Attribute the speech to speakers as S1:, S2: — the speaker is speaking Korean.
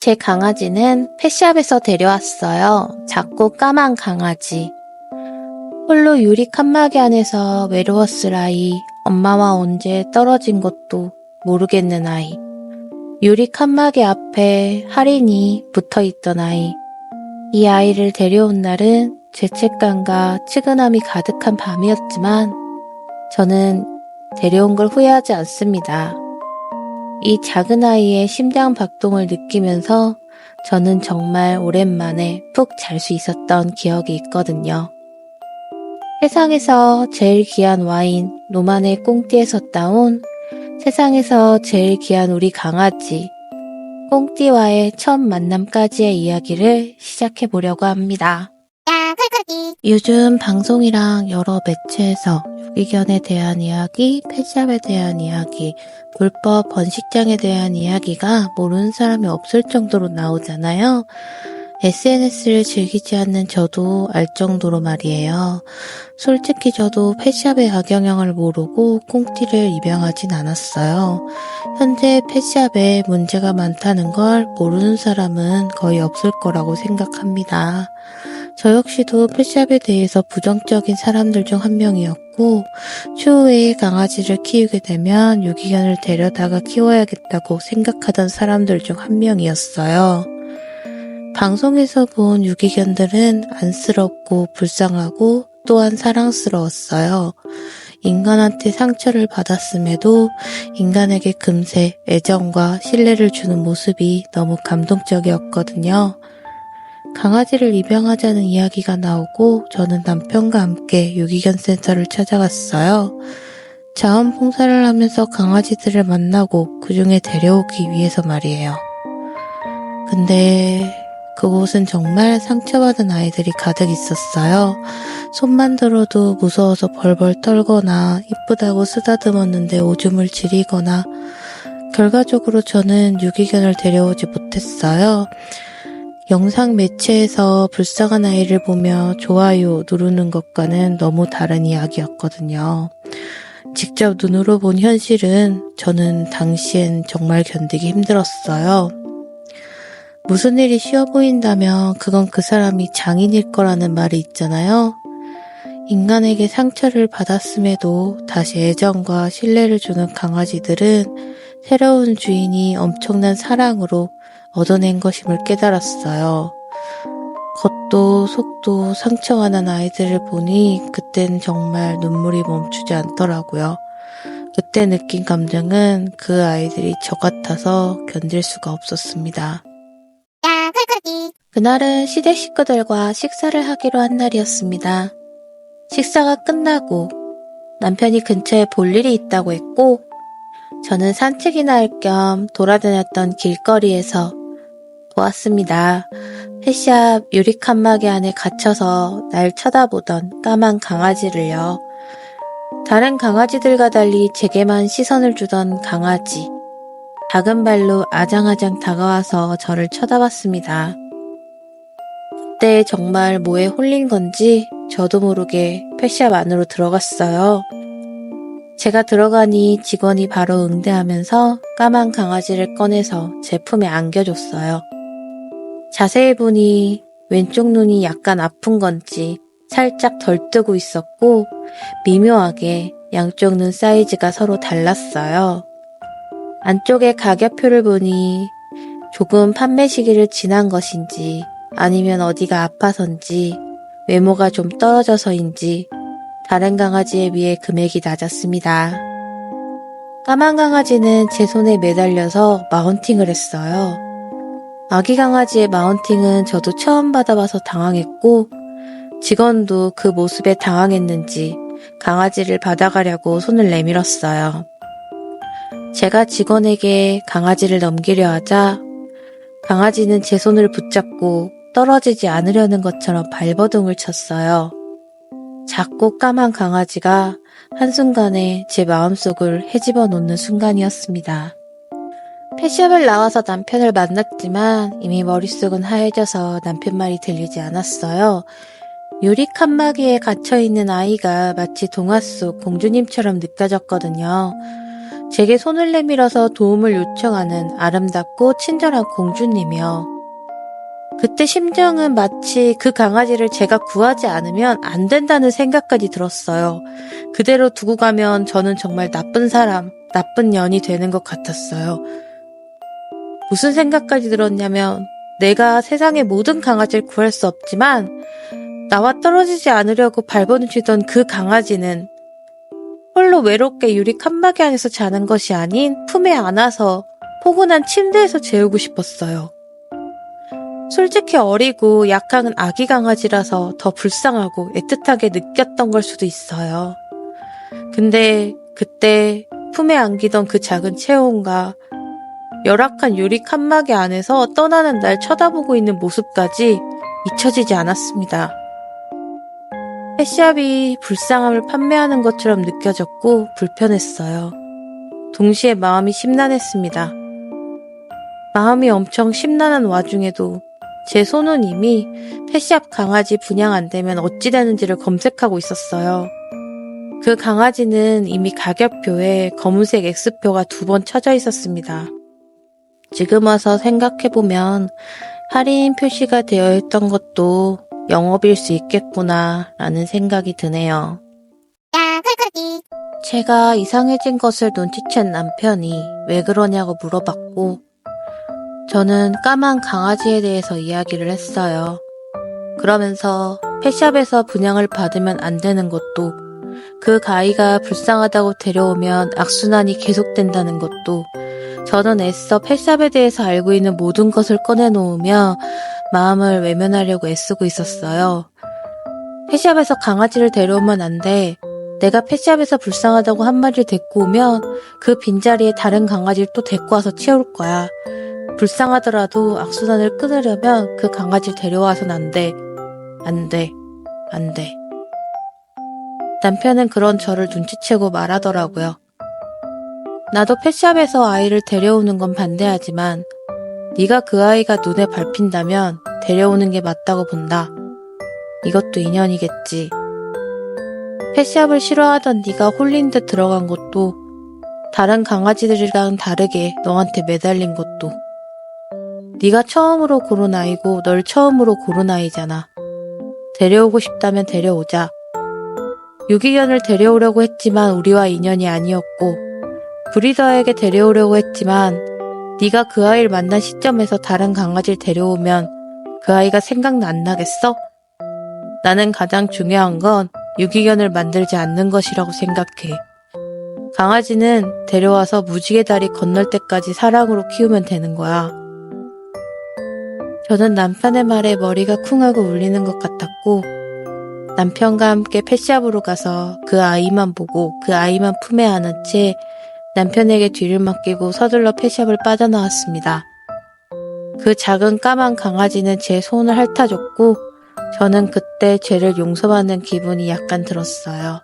S1: 제 강아지는 펫샵에서 데려왔어요. 작고 까만 강아지. 홀로 유리 칸막이 안에서 외로웠을 아이, 엄마와 언제 떨어진 것도 모르겠는 아이. 유리 칸막이 앞에 할인이 붙어있던 아이. 이 아이를 데려온 날은 죄책감과 측은함이 가득한 밤이었지만 저는 데려온 걸 후회하지 않습니다. 이 작은 아이의 심장 박동을 느끼면서 저는 정말 오랜만에 푹 잘 수 있었던 기억이 있거든요. 세상에서 제일 귀한 와인, 노만의 꽁띠에서 따온 세상에서 제일 귀한 우리 강아지, 꽁띠와의 첫 만남까지의 이야기를 시작해 보려고 합니다. 요즘 방송이랑 여러 매체에서 유기견에 대한 이야기, 펫샵에 대한 이야기, 불법 번식장에 대한 이야기가 모르는 사람이 없을 정도로 나오잖아요. SNS를 즐기지 않는 저도 알 정도로 말이에요. 솔직히 저도 펫샵의 악영향을 모르고 꽁띠를 입양하진 않았어요. 현재 펫샵에 문제가 많다는 걸 모르는 사람은 거의 없을 거라고 생각합니다. 저 역시도 펫샵에 대해서 부정적인 사람들 중 한 명이었고 추후에 강아지를 키우게 되면 유기견을 데려다가 키워야겠다고 생각하던 사람들 중 한 명이었어요. 방송에서 본 유기견들은 안쓰럽고 불쌍하고 또한 사랑스러웠어요. 인간한테 상처를 받았음에도 인간에게 금세 애정과 신뢰를 주는 모습이 너무 감동적이었거든요. 강아지를 입양하자는 이야기가 나오고 저는 남편과 함께 유기견 센터를 찾아갔어요. 자원봉사를 하면서 강아지들을 만나고 그 중에 데려오기 위해서 말이에요. 근데 그곳은 정말 상처받은 아이들이 가득 있었어요. 손만 들어도 무서워서 벌벌 떨거나 이쁘다고 쓰다듬었는데 오줌을 지리거나 결과적으로 저는 유기견을 데려오지 못했어요. 영상 매체에서 불쌍한 아이를 보며 좋아요 누르는 것과는 너무 다른 이야기였거든요. 직접 눈으로 본 현실은 저는 당시엔 정말 견디기 힘들었어요. 무슨 일이 쉬워 보인다면 그건 그 사람이 장인일 거라는 말이 있잖아요. 인간에게 상처를 받았음에도 다시 애정과 신뢰를 주는 강아지들은 새로운 주인이 엄청난 사랑으로 얻어낸 것임을 깨달았어요. 겉도 속도 상처가 난 아이들을 보니 그땐 정말 눈물이 멈추지 않더라고요. 그때 느낀 감정은 그 아이들이 저 같아서 견딜 수가 없었습니다. 그날은 시댁 식구들과 식사를 하기로 한 날이었습니다. 식사가 끝나고 남편이 근처에 볼 일이 있다고 했고 저는 산책이나 할 겸 돌아다녔던 길거리에서 보았습니다. 펫샵 유리 칸막이 안에 갇혀서 날 쳐다보던 까만 강아지를요. 다른 강아지들과 달리 제게만 시선을 주던 강아지. 작은 발로 아장아장 다가와서 저를 쳐다봤습니다. 그때 정말 뭐에 홀린 건지 저도 모르게 펫샵 안으로 들어갔어요. 제가 들어가니 직원이 바로 응대하면서 까만 강아지를 꺼내서 제 품에 안겨줬어요. 자세히 보니 왼쪽 눈이 약간 아픈 건지 살짝 덜 뜨고 있었고 미묘하게 양쪽 눈 사이즈가 서로 달랐어요. 안쪽에 가격표를 보니 조금 판매 시기를 지난 것인지 아니면 어디가 아파서인지 외모가 좀 떨어져서인지 다른 강아지에 비해 금액이 낮았습니다. 까만 강아지는 제 손에 매달려서 마운팅을 했어요. 아기 강아지의 마운팅은 저도 처음 받아봐서 당황했고 직원도 그 모습에 당황했는지 강아지를 받아가려고 손을 내밀었어요. 제가 직원에게 강아지를 넘기려 하자 강아지는 제 손을 붙잡고 떨어지지 않으려는 것처럼 발버둥을 쳤어요. 작고 까만 강아지가 한순간에 제 마음속을 헤집어 놓는 순간이었습니다. 펫샵을 나와서 남편을 만났지만 이미 머릿속은 하얘져서 남편 말이 들리지 않았어요. 유리 칸막이에 갇혀있는 아이가 마치 동화 속 공주님처럼 느껴졌거든요. 제게 손을 내밀어서 도움을 요청하는 아름답고 친절한 공주님이요. 그때 심정은 마치 그 강아지를 제가 구하지 않으면 안 된다는 생각까지 들었어요. 그대로 두고 가면 저는 정말 나쁜 사람, 나쁜 년이 되는 것 같았어요. 무슨 생각까지 들었냐면 내가 세상의 모든 강아지를 구할 수 없지만 나와 떨어지지 않으려고 발버둥치던 그 강아지는 홀로 외롭게 유리 칸막이 안에서 자는 것이 아닌 품에 안아서 포근한 침대에서 재우고 싶었어요. 솔직히 어리고 약한 아기 강아지라서 더 불쌍하고 애틋하게 느꼈던 걸 수도 있어요. 근데 그때 품에 안기던 그 작은 체온과 열악한 유리 칸막이 안에서 떠나는 날 쳐다보고 있는 모습까지 잊혀지지 않았습니다. 펫샵이 불쌍함을 판매하는 것처럼 느껴졌고 불편했어요. 동시에 마음이 심란했습니다. 마음이 엄청 심란한 와중에도 제 손은 이미 펫샵 강아지 분양 안 되면 어찌 되는지를 검색하고 있었어요. 그 강아지는 이미 가격표에 검은색 X표가 2번 쳐져 있었습니다. 지금 와서 생각해보면 할인 표시가 되어 있던 것도 영업일 수 있겠구나 라는 생각이 드네요. 제가 이상해진 것을 눈치챈 남편이 왜 그러냐고 물어봤고 저는 까만 강아지에 대해서 이야기를 했어요. 그러면서 펫샵에서 분양을 받으면 안 되는 것도 그 가이가 불쌍하다고 데려오면 악순환이 계속된다는 것도 저는 애써 펫샵에 대해서 알고 있는 모든 것을 꺼내놓으며 마음을 외면하려고 애쓰고 있었어요. 펫샵에서 강아지를 데려오면 안 돼. 내가 펫샵에서 불쌍하다고 한 마리를 데리고 오면 그 빈자리에 다른 강아지를 또 데리고 와서 채울 거야. 불쌍하더라도 악순환을 끊으려면 그 강아지를 데려와선 안 돼. 안 돼. 안 돼. 남편은 그런 저를 눈치채고 말하더라고요. 나도 펫샵에서 아이를 데려오는 건 반대하지만 네가 그 아이가 눈에 밟힌다면 데려오는 게 맞다고 본다. 이것도 인연이겠지. 펫샵을 싫어하던 네가 홀린 듯 들어간 것도 다른 강아지들이랑 다르게 너한테 매달린 것도 네가 처음으로 고른 아이고 널 처음으로 고른 아이잖아. 데려오고 싶다면 데려오자. 유기견을 데려오려고 했지만 우리와 인연이 아니었고 브리더에게 데려오려고 했지만 네가 그 아이를 만난 시점에서 다른 강아지를 데려오면 그 아이가 생각나 안 나겠어? 나는 가장 중요한 건 유기견을 만들지 않는 것이라고 생각해. 강아지는 데려와서 무지개 다리 건널 때까지 사랑으로 키우면 되는 거야. 저는 남편의 말에 머리가 쿵하고 울리는 것 같았고 남편과 함께 펫샵으로 가서 그 아이만 보고 그 아이만 품에 안은 채 남편에게 뒤를 맡기고 서둘러 펫샵을 빠져나왔습니다. 그 작은 까만 강아지는 제 손을 핥아줬고 저는 그때 죄를 용서받는 기분이 약간 들었어요.